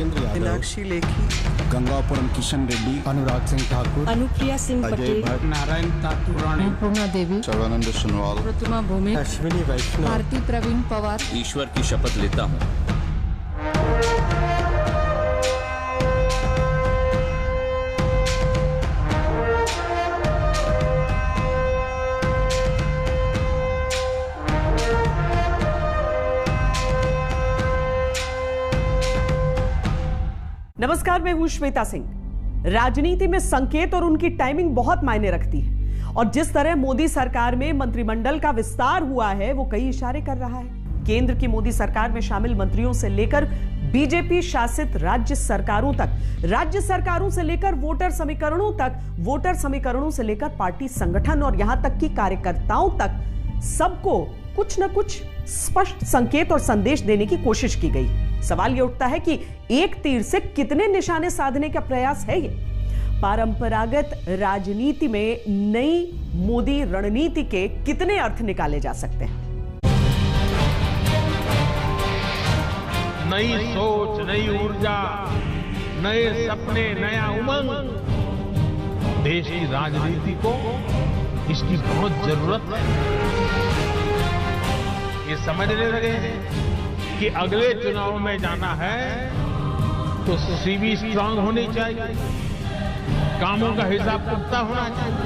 भूपेंद्र यादव, मीनाक्षी लेखी, गंगापुरम किशन रेड्डी, अनुराग सिंह ठाकुर, अनुप्रिया सिंह पटेल, नारायण तातुरानी, पूर्णा देवी, सर्वानंद सोनोवाल, प्रतिमा भूमि, अश्विनी वैष्णव, भारती प्रवीण पवार। ईश्वर की शपथ लेता हूँ। नमस्कार, मैं हूं श्वेता सिंह। राजनीति में संकेत और उनकी टाइमिंग बहुत मायने रखती है और जिस तरह मोदी सरकार में मंत्रिमंडल का विस्तार हुआ है वो कई इशारे कर रहा है। केंद्र की मोदी सरकार में शामिल मंत्रियों से लेकर बीजेपी शासित राज्य सरकारों तक, राज्य सरकारों से लेकर वोटर समीकरणों तक, वोटर समीकरणों से लेकर पार्टी संगठन और यहां तक कि कार्यकर्ताओं तक सबको कुछ न कुछ स्पष्ट संकेत और संदेश देने की कोशिश की गई। सवाल यह उठता है कि एक तीर से कितने निशाने साधने का प्रयास है ये? परंपरागत राजनीति में नई मोदी रणनीति के कितने अर्थ निकाले जा सकते हैं? नई सोच, नई ऊर्जा, नए सपने, नया उमंग। देश की राजनीति को इसकी बहुत जरूरत है। ये समझने लगे हैं कि अगले चुनाव में जाना है तो सीवी स्ट्रांग होनी चाहिए, कामों का हिसाब पुख्ता होना चाहिए।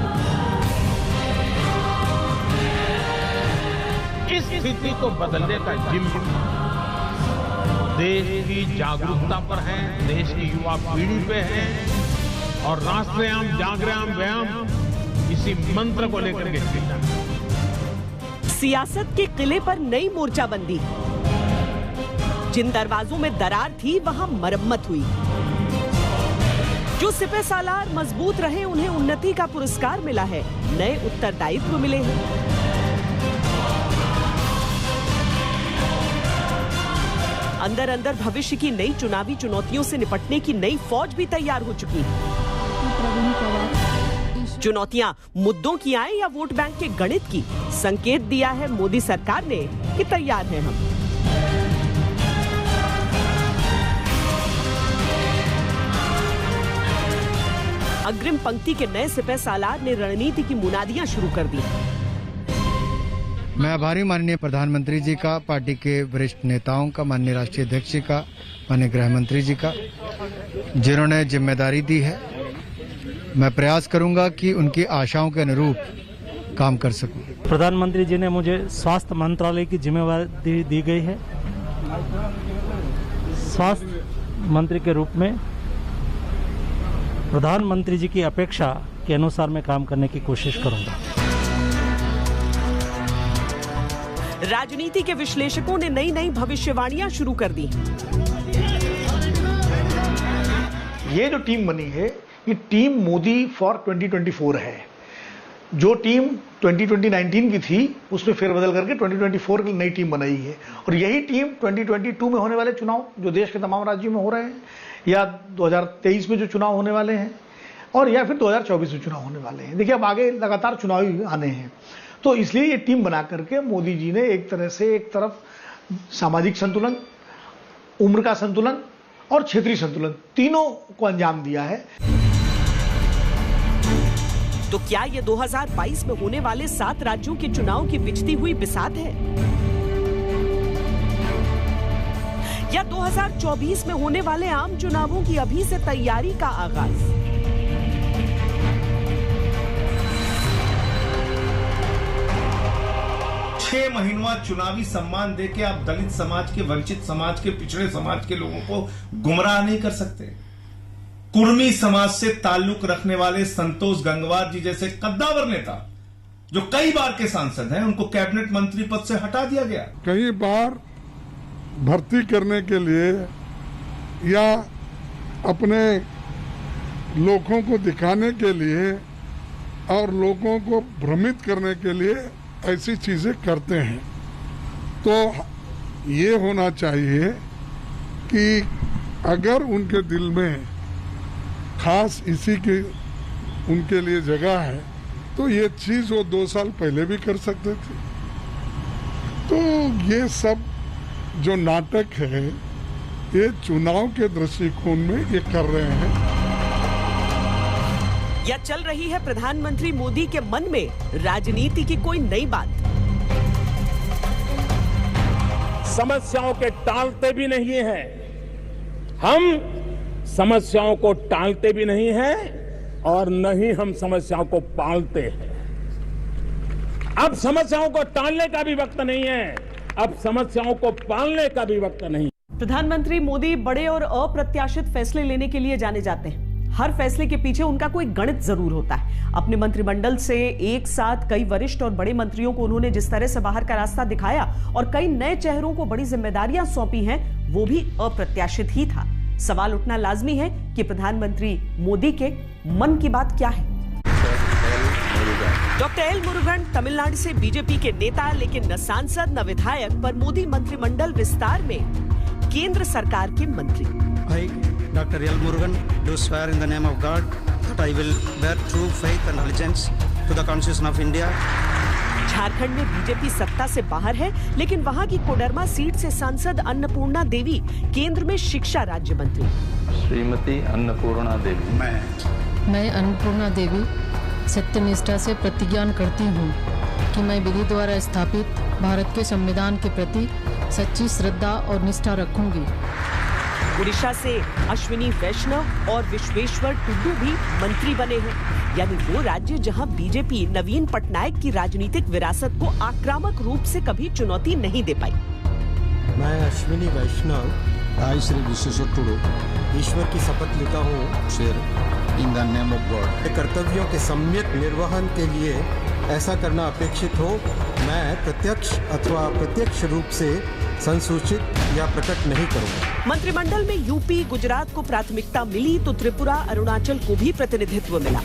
इस स्थिति को बदलने का जिम्मा देश की जागरूकता पर है, देश की युवा पीढ़ी पे है और राष्ट्रयाम जागरयाम व्यायाम इसी मंत्र को लेकर के चलना है। सियासत के किले पर नई मोर्चाबंदी। जिन दरवाजों में दरार थी वहां मरम्मत हुई। जो सिपह सालार मजबूत रहे उन्हें उन्नति का पुरस्कार मिला है, नए उत्तरदायित्व मिले हैं। अंदर अंदर भविष्य की नई चुनावी चुनौतियों से निपटने की नई फौज भी तैयार हो चुकी है। चुनौतियां मुद्दों की आए या वोट बैंक के गणित की, संकेत दिया है मोदी सरकार ने कि तैयार हैं हम। अग्रिम पंक्ति के नए सिपह सालार ने रणनीति की मुनादियां शुरू कर दी। मैं आभारी माननीय प्रधानमंत्री जी का, पार्टी के वरिष्ठ नेताओं का, माननीय राष्ट्रीय अध्यक्ष जी का, माननीय गृह मंत्री जी का, जिन्होंने जिम्मेदारी दी है। मैं प्रयास करूंगा कि उनकी आशाओं के अनुरूप काम कर सकूं। प्रधानमंत्री जी ने मुझे स्वास्थ्य मंत्रालय की जिम्मेदारी दी गई है। स्वास्थ्य मंत्री के रूप में प्रधानमंत्री जी की अपेक्षा के अनुसार मैं काम करने की कोशिश करूंगा। राजनीति के विश्लेषकों ने नई नई भविष्यवाणियां शुरू कर दी। ये जो टीम बनी है, ये टीम मोदी फॉर 2024 है। जो टीम 2019 की थी उसमें फेरबदल करके 2024 की नई टीम बनाई है और यही टीम 2022 में होने वाले चुनाव जो देश के तमाम राज्यों में हो रहे हैं या 2023 में जो चुनाव होने वाले हैं और या फिर 2024 में चुनाव होने वाले हैं। देखिए, अब आगे लगातार चुनाव आने हैं, तो इसलिए ये टीम बना करके मोदी जी ने एक तरह से एक तरफ सामाजिक संतुलन, उम्र का संतुलन और क्षेत्रीय संतुलन तीनों को अंजाम दिया है। तो क्या ये 2022 में होने वाले 7 राज्यों के चुनाव की बिछती हुई बिसात है या 2024 में होने वाले आम चुनावों की अभी से तैयारी का आगाज? छह महीनों चुनावी सम्मान देके आप दलित समाज के, वंचित समाज के, पिछड़े समाज के लोगों को गुमराह नहीं कर सकते। कुर्मी समाज से ताल्लुक रखने वाले संतोष गंगवार जी जैसे कद्दावर नेता जो कई बार के सांसद हैं, उनको कैबिनेट मंत्री पद से हटा दिया गया। कई बार भर्ती करने के लिए या अपने लोगों को दिखाने के लिए और लोगों को भ्रमित करने के लिए ऐसी चीजें करते हैं। तो ये होना चाहिए कि अगर उनके दिल में खास इसी की उनके लिए जगह है तो ये चीज वो 2 साल पहले भी कर सकते थे। तो ये सब जो नाटक है ये चुनाव के दृष्टिकोण में ये कर रहे हैं। या चल रही है प्रधानमंत्री मोदी के मन में राजनीति की कोई नई बात? समस्याओं के टालते भी नहीं है हम, समस्याओं को टालते भी नहीं हैं और न ही हम समस्याओं को पालते हैं। अब समस्याओं को टालने का भी वक्त नहीं है, अब समस्याओं को पालने का भी वक्त नहीं। प्रधानमंत्री मोदी बड़े और अप्रत्याशित फैसले लेने के लिए जाने जाते हैं। हर फैसले के पीछे उनका कोई गणित जरूर होता है। अपने मंत्रिमंडल से एक साथ कई वरिष्ठ और बड़े मंत्रियों को उन्होंने जिस तरह से बाहर का रास्ता दिखाया और कई नए चेहरों को बड़ी जिम्मेदारियां सौंपी हैं, वो भी अप्रत्याशित ही था। सवाल उठना लाजमी है कि प्रधानमंत्री मोदी के मन की बात क्या है। डॉक्टर एल मुरुगन तमिलनाडु से बीजेपी के नेता, लेकिन न सांसद न विधायक, पर मोदी मंत्रिमंडल विस्तार में केंद्र सरकार के मंत्री। I, Dr. L. Murugan, do swear in the name of God that I will bear true faith and allegiance to the Constitution of India. Jharkhand में बीजेपी सत्ता से बाहर है, लेकिन वहां की कोडरमा सीट से सांसद अन्नपूर्णा देवी केंद्र में शिक्षा राज्य मंत्री। श्रीमती अन्नपूर्णा देवी। मैं अन्नपूर्णा देवी सत्यनिष्ठा से प्रतिज्ञा करती हूँ कि मैं विधि द्वारा स्थापित भारत के संविधान के प्रति सच्ची श्रद्धा और निष्ठा रखूंगी। उड़ीसा से अश्विनी वैष्णव और विश्वेश्वर टुडू भी मंत्री बने हैं, यानी वो राज्य जहां बीजेपी नवीन पटनायक की राजनीतिक विरासत को आक्रामक रूप से कभी चुनौती नहीं दे पाई। मैं अश्विनी वैष्णव, I, श्री विश्वेश्वर टुडू, ईश्वर की शपथ लेता हूँ swear in the name of God. कर्तव्यों के सम्यक निर्वहन के लिए ऐसा करना अपेक्षित हो, मैं प्रत्यक्ष अथवा अप्रत्यक्ष रूप से संसूचित या प्रकट नहीं करूंगा। मंत्रिमंडल में यूपी, गुजरात को प्राथमिकता मिली तो त्रिपुरा, अरुणाचल को भी प्रतिनिधित्व मिला।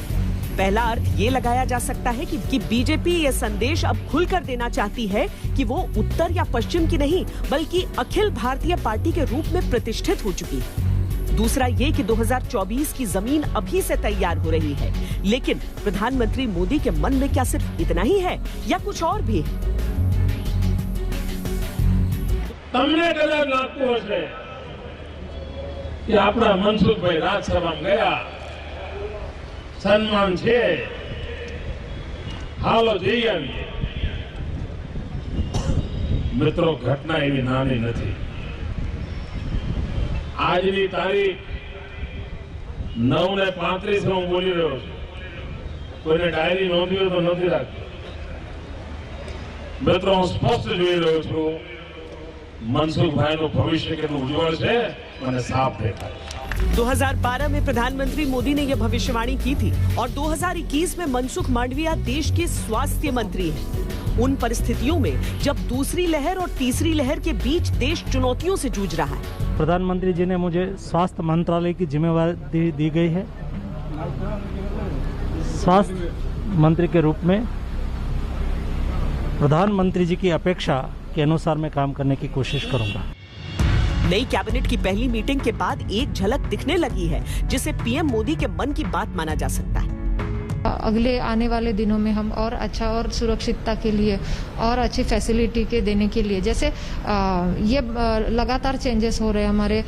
पहला अर्थ ये लगाया जा सकता है कि बीजेपी ये संदेश अब खुलकर देना चाहती है कि वो उत्तर या पश्चिम की नहीं, बल्कि अखिल भारतीय पार्टी के रूप में प्रतिष्ठित हो चुकी है। दूसरा ये कि 2024 की जमीन अभी से तैयार हो रही है, लेकिन प्रधानमंत्री मोदी के मन में क्या सिर्फ इतना ही है या कुछ और भी है? તમને કદાચ લાગતું હશે કે આપણા મનસુખભાઈ રાજસભામાં ગયા, સન્માન છે, હાલો જઈ આવીએ। મિત્રો, ઘટના એવી નાની નથી। આજની તારીખ 9:35 હું બોલી રહ્યો છું। કોઈને ડાયરી નોંધી હોય તો નથી રાખતી। મિત્રો, હું સ્પષ્ટ જોઈ રહ્યો છું, मनसुख भाई नो भविष्य के उज्जवल से मैंने साफ देखा। 2012 में प्रधानमंत्री मोदी ने यह भविष्यवाणी की थी और 2021 में मनसुख मांडविया देश के स्वास्थ्य मंत्री हैं। उन परिस्थितियों में जब दूसरी लहर और तीसरी लहर के बीच देश चुनौतियों से जूझ रहा है, प्रधानमंत्री जी ने मुझे स्वास्थ्य मंत्रालय की जिम्मेवारी दी गई है। स्वास्थ्य मंत्री के रूप में प्रधानमंत्री जी की अपेक्षा के अनुसार मैं काम करने की कोशिश करूंगा। नई कैबिनेट की पहली मीटिंग के बाद एक झलक दिखने लगी है, जिसे पीएम मोदी के मन की बात माना जा सकता है। अगले आने वाले दिनों में हम और अच्छा और सुरक्षितता के लिए और अच्छी फैसिलिटी के देने के लिए, जैसे ये लगातार चेंजेस हो रहे हैं हमारे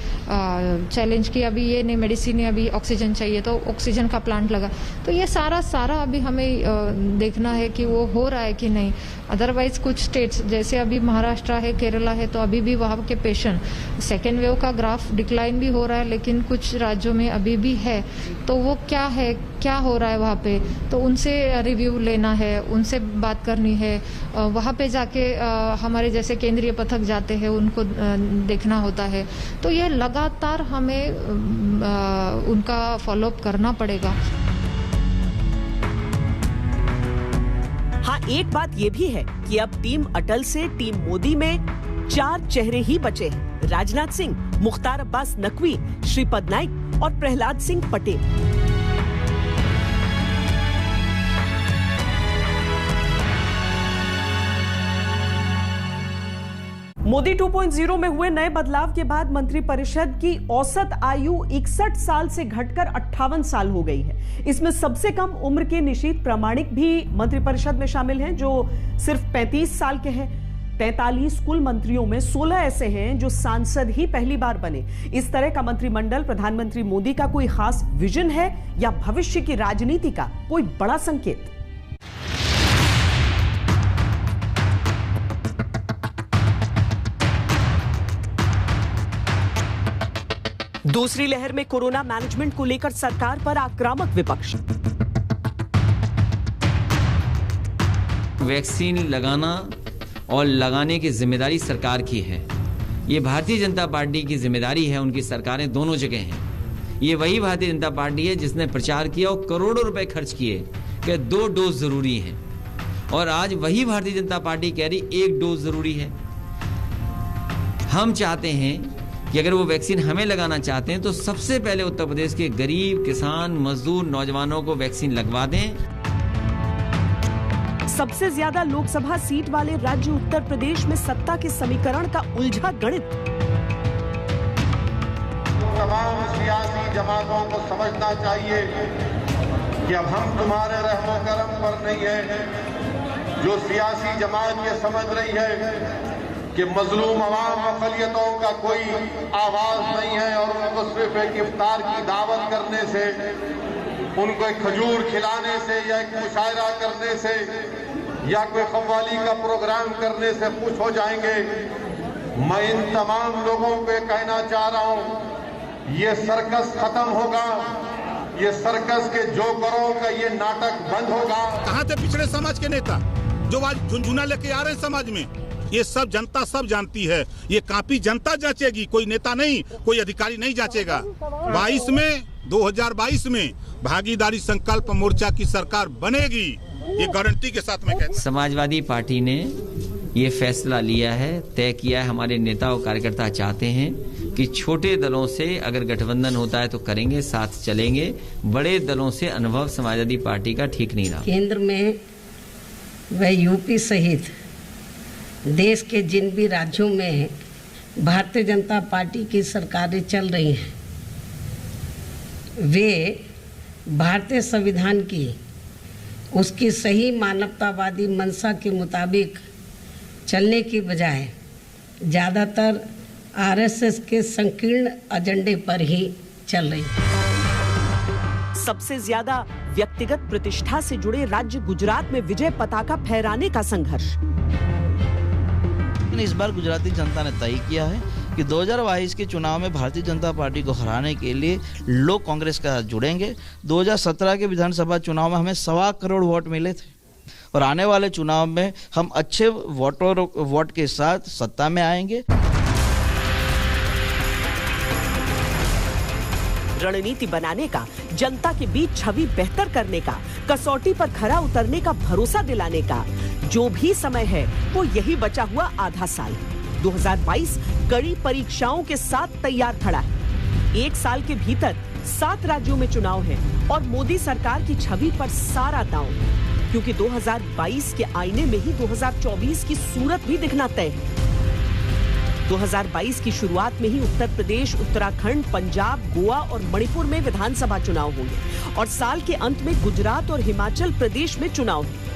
चैलेंज की। अभी ये नहीं, मेडिसिन है, अभी ऑक्सीजन चाहिए तो ऑक्सीजन का प्लांट लगा, तो ये सारा अभी हमें देखना है कि वो हो रहा है कि नहीं। अदरवाइज कुछ स्टेट्स जैसे अभी महाराष्ट्र है, केरला है, तो अभी भी वहाँ के पेशेंट सेकेंड वेव का ग्राफ डिक्लाइन भी हो रहा है, लेकिन कुछ राज्यों में अभी भी है। तो वो क्या है, क्या हो रहा है वहाँ पे, तो उनसे रिव्यू लेना है, उनसे बात करनी है। वहाँ पे जाके हमारे जैसे केंद्रीय पथक जाते हैं, उनको देखना होता है। तो ये लगातार हमें उनका फॉलोअप करना पड़ेगा। हाँ, एक बात ये भी है कि अब टीम अटल से टीम मोदी में 4 चेहरे ही बचे हैं। राजनाथ सिंह, मुख्तार अब्बास नकवी, श्रीपद नाइक और प्रहलाद सिंह पटेल। मोदी 2.0 में हुए नए बदलाव के बाद मंत्रिपरिषद की औसत आयु 61 साल से घटकर 58 साल हो गई है। इसमें सबसे कम उम्र के निशीथ प्रामाणिक भी मंत्रिपरिषद में शामिल हैं, जो सिर्फ 35 साल के हैं। 43 कुल मंत्रियों में 16 ऐसे हैं जो सांसद ही पहली बार बने। इस तरह का मंत्रिमंडल प्रधानमंत्री मोदी का कोई खास विजन है या भविष्य की राजनीति का कोई बड़ा संकेत? दूसरी लहर में कोरोना मैनेजमेंट को लेकर सरकार पर आक्रामक विपक्ष। वैक्सीन लगाना और लगाने की जिम्मेदारी सरकार की है। ये भारतीय जनता पार्टी की जिम्मेदारी है, उनकी सरकारें दोनों जगह हैं। ये वही भारतीय जनता पार्टी है जिसने प्रचार किया और करोड़ों रुपए खर्च किए कि 2 डोज जरूरी हैं, और आज वही भारतीय जनता पार्टी कह रही 1 डोज जरूरी है। हम चाहते हैं कि अगर वो वैक्सीन हमें लगाना चाहते हैं तो सबसे पहले उत्तर प्रदेश के गरीब, किसान, मजदूर, नौजवानों को वैक्सीन लगवा दें। सबसे ज्यादा लोकसभा सीट वाले राज्य उत्तर प्रदेश में सत्ता के समीकरण का उलझा गणित। तमाम सियासी जमातों को समझना चाहिए कि अब हम तुम्हारे रहमो करम पर नहीं है। जो सियासी जमात ये समझ रही है कि मजलूम अवाम अक़लियतों का कोई आवाज नहीं है और उनको सिर्फ एक इफ्तार की दावत करने से, उनको एक खजूर खिलाने से या एक मुशायरा करने से या कोई कव्वाली का प्रोग्राम करने से खुश हो जाएंगे। मैं इन तमाम लोगों को कहना चाह रहा हूं, ये सर्कस खत्म होगा, ये सर्कस के जोकरों का ये नाटक बंद होगा। कहां थे पिछड़े समाज के नेता जो आज झुनझुना लेके आ रहे हैं समाज में? ये सब जनता सब जानती है। ये कापी जनता जांचेगी, कोई नेता नहीं, कोई अधिकारी नहीं जांचेगा। 2022 में भागीदारी संकल्प मोर्चा की सरकार बनेगी, ये गारंटी के साथ मैं कहता हूं। समाजवादी पार्टी ने ये फैसला लिया है, तय किया है। हमारे नेता और कार्यकर्ता चाहते हैं कि छोटे दलों से अगर गठबंधन होता है तो करेंगे, साथ चलेंगे। बड़े दलों से अनुभव समाजवादी पार्टी का ठीक नहीं रहा। केंद्र में व यूपी सहित देश के जिन भी राज्यों में भारतीय जनता पार्टी की सरकारें चल रही हैं, वे भारतीय संविधान की उसकी सही मानवतावादी मंशा के मुताबिक चलने की बजाय ज़्यादातर आरएसएस के संकीर्ण एजेंडे पर ही चल रही है। सबसे ज्यादा व्यक्तिगत प्रतिष्ठा से जुड़े राज्य गुजरात में विजय पताका फहराने का संघर्ष। इस बार गुजराती जनता ने तय किया है कि 2022 के चुनाव में भारतीय जनता पार्टी को हराने के लिए लोग कांग्रेस का जुड़ेंगे। 2017 के विधानसभा चुनाव में हमें 1.25 करोड़ वोट मिले थे और आने वाले चुनाव में हम अच्छे वोट के साथ सत्ता में आएंगे। रणनीति बनाने का, जनता के बीच छवि बेहतर करने का, कसौटी पर खरा उतरने का भरोसा दिलाने का जो भी समय है वो यही बचा हुआ आधा साल। 2022 कड़ी परीक्षाओं के साथ तैयार खड़ा है। 1 साल के भीतर 7 राज्यों में चुनाव है और मोदी सरकार की छवि पर सारा दांव, क्योंकि 2022 के आईने में ही 2024 की सूरत भी दिखना तय है। 2022 की शुरुआत में ही उत्तर प्रदेश, उत्तराखंड, पंजाब, गोवा और मणिपुर में विधानसभा चुनाव होंगे और साल के अंत में गुजरात और हिमाचल प्रदेश में चुनाव है।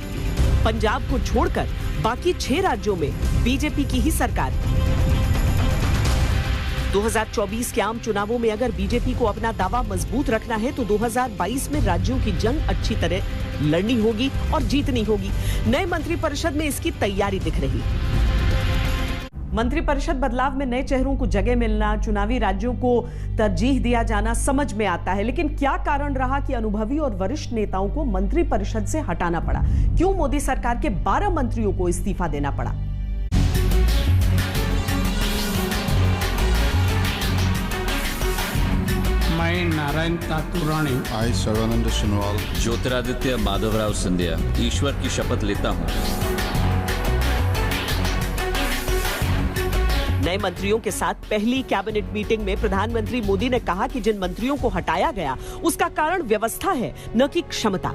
पंजाब को छोड़कर बाकी 6 राज्यों में बीजेपी की ही सरकार है। 2024 के आम चुनावों में अगर बीजेपी को अपना दावा मजबूत रखना है तो 2022 में राज्यों की जंग अच्छी तरह लड़नी होगी और जीतनी होगी। नए मंत्रिपरिषद में इसकी तैयारी दिख रही है। मंत्रिपरिषद बदलाव में नए चेहरों को जगह मिलना, चुनावी राज्यों को तरजीह दिया जाना समझ में आता है, लेकिन क्या कारण रहा कि अनुभवी और वरिष्ठ नेताओं को मंत्रिपरिषद से हटाना पड़ा? क्यों मोदी सरकार के 12 मंत्रियों को इस्तीफा देना पड़ा? मैं नारायण तातुरानी, आई सर्वानंद सोनोवाल, ज्योतिरादित्य माधवराव सिंधिया ईश्वर की शपथ लेता हूँ। नए मंत्रियों के साथ पहली कैबिनेट मीटिंग में प्रधानमंत्री मोदी ने कहा कि जिन मंत्रियों को हटाया गया उसका कारण व्यवस्था है, न कि क्षमता।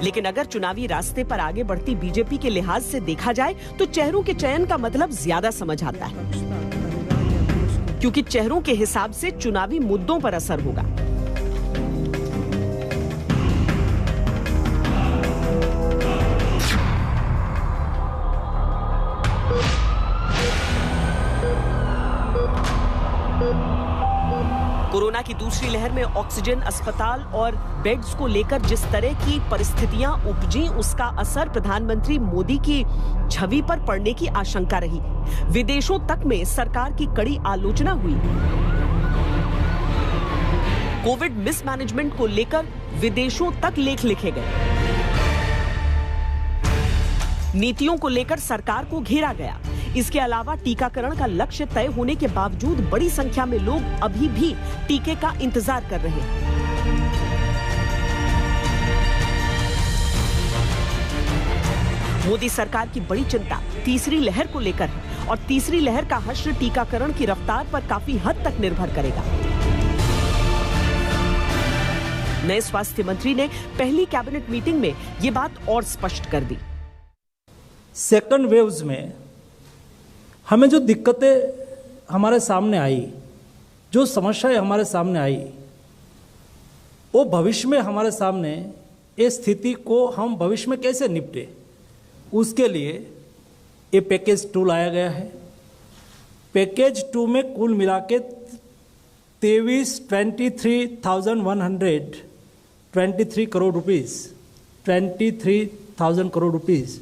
लेकिन अगर चुनावी रास्ते पर आगे बढ़ती बीजेपी के लिहाज से देखा जाए तो चेहरों के चयन का मतलब ज्यादा समझ आता है। क्योंकि चेहरों के हिसाब से चुनावी मुद्दों पर असर होगा। कोरोना की दूसरी लहर में ऑक्सीजन, अस्पताल और बेड्स को लेकर जिस तरह की परिस्थितियां उपजी, उसका असर प्रधानमंत्री मोदी की छवि पर पड़ने की आशंका रही। विदेशों तक में सरकार की कड़ी आलोचना हुई। कोविड मिसमैनेजमेंट को लेकर विदेशों तक लेख लिखे गए। नीतियों को लेकर सरकार को घेरा गया। इसके अलावा टीकाकरण का लक्ष्य तय होने के बावजूद बड़ी संख्या में लोग अभी भी टीके का इंतजार कर रहे हैं। मोदी सरकार की बड़ी चिंता तीसरी लहर को लेकर है और तीसरी लहर का हश्र टीकाकरण की रफ्तार पर काफी हद तक निर्भर करेगा। नए स्वास्थ्य मंत्री ने पहली कैबिनेट मीटिंग में ये बात और स्पष्ट कर दी। सेकंड वेव्स में हमें जो दिक्कतें हमारे सामने आई, जो समस्याएं हमारे सामने आई, वो भविष्य में हमारे सामने इस स्थिति को हम भविष्य में कैसे निपटे, उसके लिए ये पैकेज 2 लाया गया है। पैकेज 2 में कुल मिला के 23,123 करोड़ रुपीस, 23,000 करोड़ रुपीस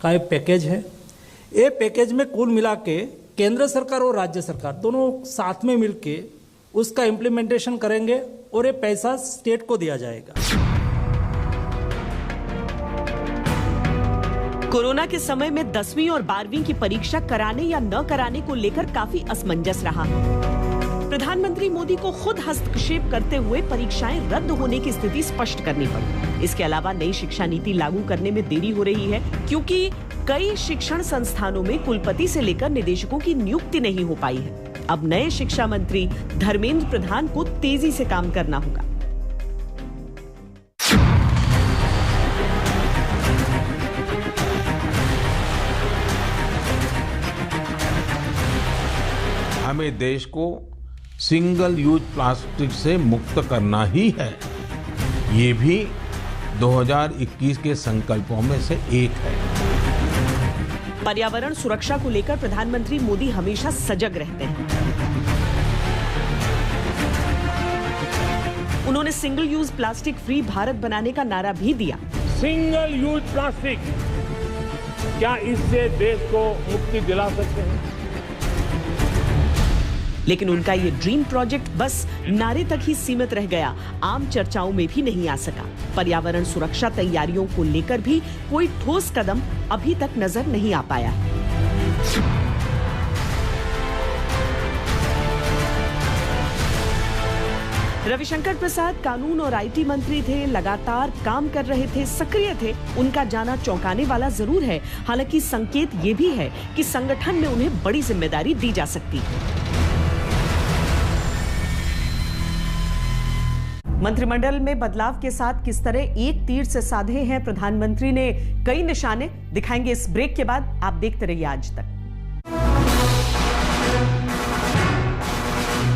का एक पैकेज है। ये पैकेज में कुल मिला के केंद्र सरकार और राज्य सरकार दोनों साथ में मिलके उसका इम्प्लीमेंटेशन करेंगे और ये पैसा स्टेट को दिया जाएगा। कोरोना के समय में 10वीं और 12वीं की परीक्षा कराने या न कराने को लेकर काफी असमंजस रहा। प्रधानमंत्री मोदी को खुद हस्तक्षेप करते हुए परीक्षाएं रद्द होने की स्थिति स्पष्ट करनी पड़ी। इसके अलावा नई शिक्षा नीति लागू करने में देरी हो रही है क्योंकि कई शिक्षण संस्थानों में कुलपति से लेकर निदेशकों की नियुक्ति नहीं हो पाई है। अब नए शिक्षा मंत्री धर्मेंद्र प्रधान को तेजी से काम करना होगा। हमें देश को सिंगल यूज प्लास्टिक से मुक्त करना ही है। ये भी 2021 के संकल्पों में से एक है। पर्यावरण सुरक्षा को लेकर प्रधानमंत्री मोदी हमेशा सजग रहते हैं। उन्होंने single use plastic free Bharat बनाने का नारा भी दिया। सिंगल यूज प्लास्टिक, क्या इससे देश को मुक्ति दिला सकते हैं? लेकिन उनका ये ड्रीम प्रोजेक्ट बस नारे तक ही सीमित रह गया, आम चर्चाओं में भी नहीं आ सका। पर्यावरण सुरक्षा तैयारियों को लेकर भी कोई ठोस कदम अभी तक नजर नहीं आ पाया है। रविशंकर प्रसाद कानून और आईटी मंत्री थे, लगातार काम कर रहे थे, सक्रिय थे। उनका जाना चौंकाने वाला जरूर है। हालांकि संकेत ये भी है कि संगठन में उन्हें बड़ी जिम्मेदारी दी जा सकती है। मंत्रिमंडल में बदलाव के साथ किस तरह एक तीर से साधे हैं प्रधानमंत्री ने कई निशाने, दिखाएंगे इस ब्रेक के बाद। आप देखते रहिए आज तक।